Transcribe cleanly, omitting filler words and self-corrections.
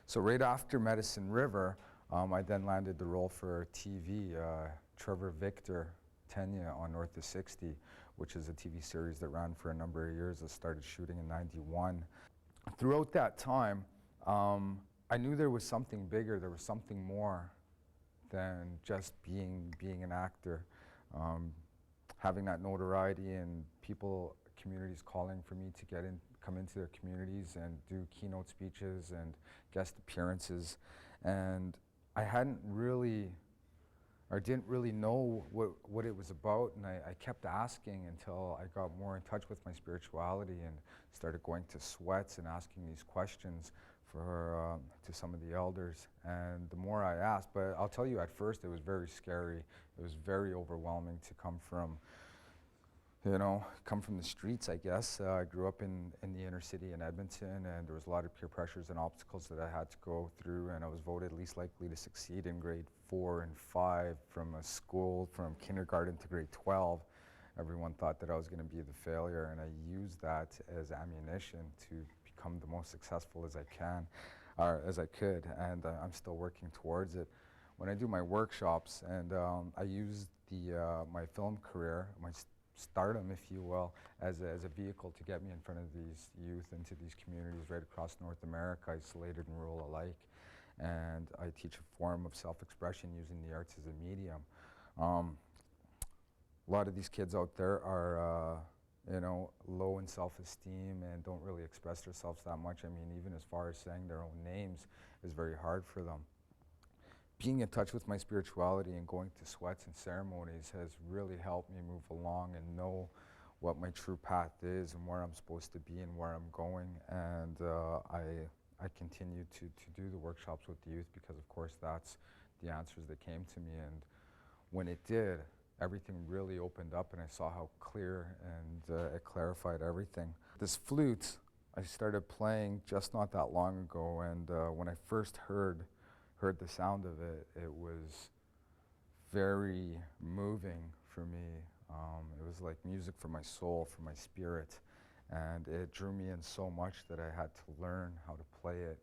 So right after Medicine River, I then landed the role for TV, Trevor Victor, Tenya on North of 60, which is a TV series that ran for a number of years. It started shooting in '91. Throughout that time, I knew there was something bigger, there was something more than just being an actor. Having that notoriety and people, communities calling for me to come into their communities and do keynote speeches and guest appearances. And I hadn't really, or didn't really know what it was about, and I kept asking until I got more in touch with my spirituality and started going to sweats and asking these questions to some of the elders. And the more I asked, but I'll tell you, at first it was very scary. It was very overwhelming to come from the streets, I guess. I grew up in the inner city in Edmonton, and there was a lot of peer pressures and obstacles that I had to go through, and I was voted least likely to succeed in grade 4 and 5 from a school from kindergarten to grade 12. Everyone thought that I was going to be the failure, and I used that as ammunition to become the most successful as I can, or as I could, and I'm still working towards it. When I do my workshops, and I use my film career, my stardom, if you will, as a vehicle to get me in front of these youth into these communities right across North America, isolated and rural alike. And I teach a form of self-expression using the arts as a medium. A lot of these kids out there are low in self-esteem and don't really express themselves that much. I mean, even as far as saying their own names is very hard for them. Being in touch with my spirituality and going to sweats and ceremonies has really helped me move along and know what my true path is and where I'm supposed to be and where I'm going. And I continue to do the workshops with the youth because, of course, that's the answers that came to me. And when it did, everything really opened up, and I saw how clear, and it clarified everything. This flute, I started playing just not that long ago, and when I first heard the sound of it, it was very moving for me. It was like music for my soul, for my spirit, and it drew me in so much that I had to learn how to play it